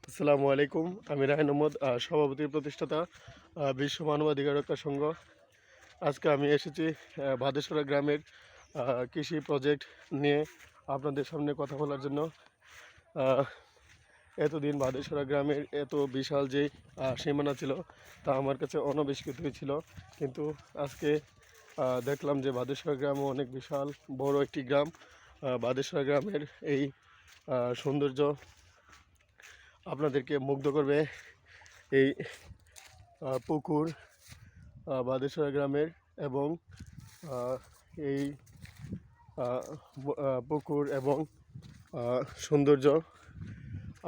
আসসালামু আলাইকুম। আমি রায়হান আহমদ, সভাপতি প্রতিষ্ঠাতা বিশ্ব মানবাধিকার রক্ষা সংঘ। আজকে আমি এসেছি ভাদেশ্বরা গ্রামের কৃষি প্রজেক্ট নিয়ে আপনাদের সামনে কথা বলার জন্য। আহ, এতদিন ভাদেশ্বরা গ্রামের এত বিশাল যে সীমানা ছিল তা আমার কাছে অনাবিষ্কৃতই ছিল, কিন্তু আজকে দেখলাম যে ভাদেশ্বরা গ্রামও অনেক বিশাল বড় একটি গ্রাম। ভাদেশ্বরা গ্রামের এই সৌন্দর্য আপনাদেরকে মুগ্ধ করবে। এই পুকুর ভাদেশ্বরা গ্রামের এবং আহ, এই পুকুর এবং সৌন্দর্য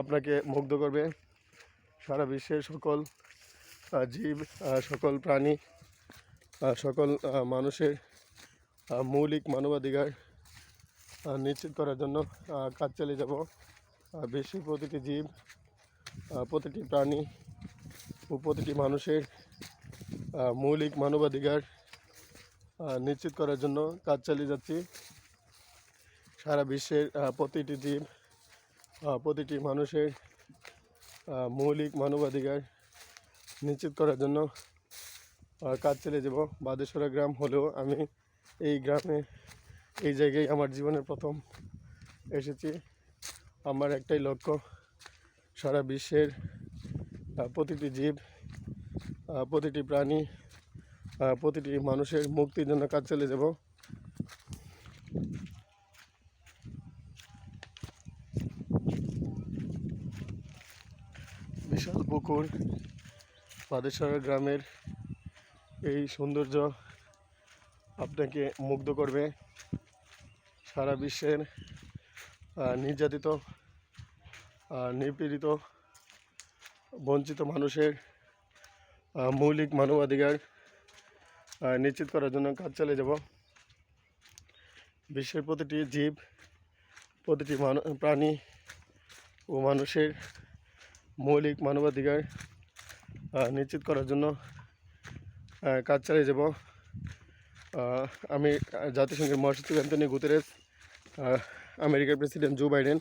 আপনাকে মুগ্ধ করবে। সারা বিশ্বের সকল জীব, সকল প্রাণী, সকল মানুষের মৌলিক মানবাধিকার নিশ্চিত করার জন্য কাজ চালিয়ে যাব। বিশ্বের প্রতিটি জীব, প্রতিটি প্রাণী ও প্রতিটি মানুষের মৌলিক মানবাধিকার নিশ্চিত করার জন্য কাজ চালিয়ে যাচ্ছি। সারা বিশ্বের প্রতিটি জীব, প্রতিটি মানুষের মৌলিক মানবাধিকার নিশ্চিত করার জন্য কাজ চালিয়ে যাব। ভাদেশ্বরা গ্রাম হলেও আমি এই গ্রামে, এই জায়গায় আমার জীবনের প্রথম এসেছি। আমার একটাই লক্ষ্য, সারা বিশ্বের প্রতিটি জীব, প্রতিটি প্রাণী, প্রতিটি মানুষের মুক্তির জন্য কাজ চালিয়ে যাব। বিশাল পুকুর, ভাদেশ্বরা গ্রামের এই সৌন্দর্য আপনাকে মুগ্ধ করবে। সারা বিশ্বের নির্যাতিত, নিপীড়িত, বঞ্চিত মানুষের মৌলিক মানবাধিকার নিশ্চিত করার জন্য কাজ চালিয়ে যাব। বিশ্বের প্রতিটি জীব, প্রতিটি প্রাণী ও মানুষের মৌলিক মানবাধিকার নিশ্চিত করার জন্য কাজ চালিয়ে যাব। আমি জাতিসংঘের মহাসচিব অ্যান্টনিও গুতেরেস, আমেরিকার প্রেসিডেন্ট জো বাইডেন,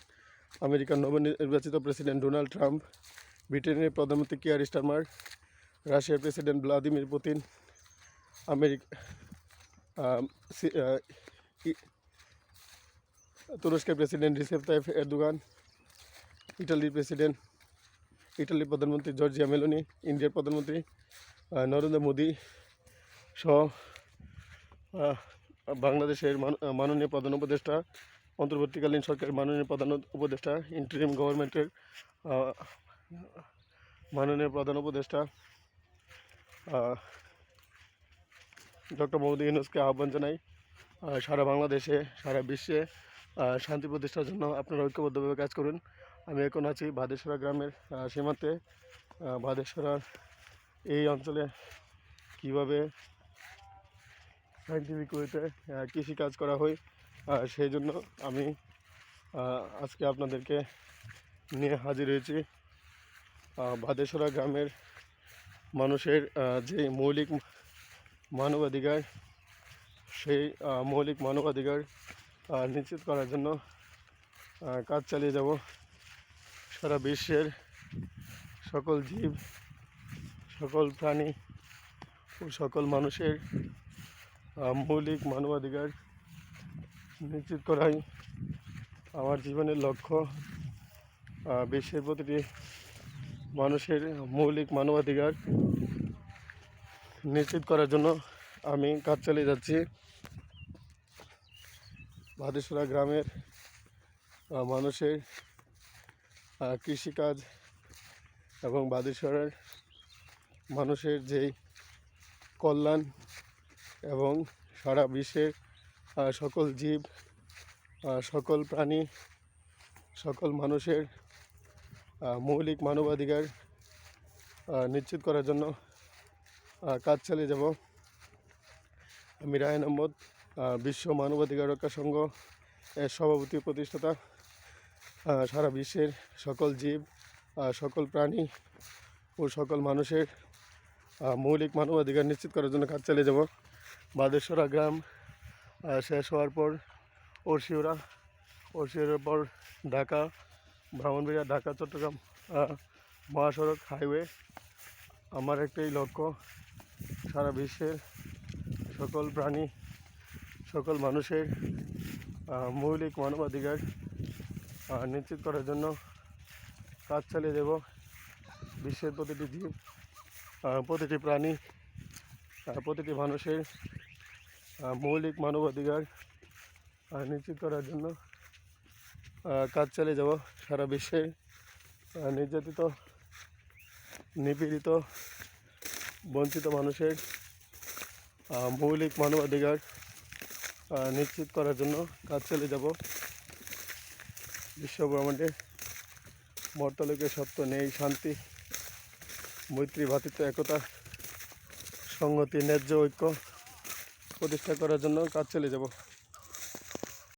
আমেরিকার নবনির্বাচিত প্রেসিডেন্ট ডোনাল্ড ট্রাম্প, ব্রিটেনের প্রধানমন্ত্রী কিয়ার স্টারমার, রাশিয়ার প্রেসিডেন্ট ভ্লাদিমির পুতিন, তুরস্কের প্রেসিডেন্ট রিসেপ তাইপ এরদোগান, ইটালির প্রধানমন্ত্রী জর্জিয়া মেলোনি, ইন্ডিয়ার প্রধানমন্ত্রী নরেন্দ্র মোদী সহ বাংলাদেশের মাননীয় প্রধান উপদেষ্টা, অন্তর্বর্তীকালীন সরকারের মাননীয় প্রধান উপদেষ্টা, ইন্টারিম গভর্নমেন্টের মাননীয় প্রধান উপদেষ্টা ডক্টর মোহাম্মদ ইউনূসকে আহ্বান জানাই, সারা বাংলাদেশে, সারা বিশ্বে শান্তি প্রতিষ্ঠার জন্য আপনারা ঐক্যবদ্ধভাবে কাজ করুন। আমি এখন আছি ভাদেশ্বরা গ্রামের সীমান্তে। ভাদেশ্বরার এই অঞ্চলে কীভাবে সাইন্টিফিক ওয়েতে কৃষিকাজ করা হয়, সেই জন্য আমি আজকে আপনাদেরকে নিয়ে হাজির হয়েছি। ভাদেশ্বরা গ্রামের মানুষের যে মৌলিক মানবাধিকার, সেই মৌলিক মানবাধিকার নিশ্চিত করার জন্য কাজ চালিয়ে যাব। সারা বিশ্বের সকল জীব, সকল প্রাণী ও সকল মানুষের মৌলিক মানবাধিকার নিশ্চিত করাই আমার জীবনের লক্ষ্য। বিশ্বের প্রতিটি মানুষের মৌলিক মানবাধিকার নিশ্চিত করার জন্য আমি কাজ চালিয়ে যাচ্ছি। ভাদেশ্বরা গ্রামের মানুষের কৃষিকাজ এবং ভাদেশ্বরার মানুষের যেই কল্যাণ এবং সারা বিশ্বের সকল জীব, সকল প্রাণী, সকল মানুষের মৌলিক মানবাধিকার নিশ্চিত করার জন্য কাজ চালিয়ে যাব। আমি রায়হান আহমদ, বিশ্ব মানবাধিকার রক্ষা সংঘ এর সভাপতি প্রতিষ্ঠাতা। সারা বিশ্বের সকল জীব, সকল প্রাণী ও সকল মানুষের মৌলিক মানবাধিকার নিশ্চিত করার জন্য কাজ চালিয়ে যাব। ভাদেশ্বরা গ্রাম শেষ হওয়ার পর ওরশিওরার পর ঢাকা, ব্রাহ্মণবাড়িয়া, ঢাকা, চট্টগ্রাম মহাসড়ক হাইওয়ে। আমার একটাই লক্ষ্য, সারা বিশ্বের সকল প্রাণী, সকল মানুষের মৌলিক মানবাধিকার নিশ্চিত করার জন্য কাজ চালিয়ে দেব। বিশ্বের প্রতিটি জীব, প্রতিটি প্রাণী, প্রতিটি মানুষের মৌলিক মানবাধিকার নিশ্চিত করার জন্য কাজ চালিয়ে যাব। সারা বিশ্বে নির্যাতিত, নিপীড়িত, বঞ্চিত মানুষের মৌলিক মানবাধিকার নিশ্চিত করার জন্য কাজ চালিয়ে যাব। বিশ্বব্রহ্মাণ্ডে মর্তলোকে সত্য নেই, শান্তি, মৈত্রী, ভ্রাতৃত্ব, একতা, সংহতি, ন্যায্য ঐক্য প্রতিষ্ঠা করার জন্য কাজ চালিয়ে যাব।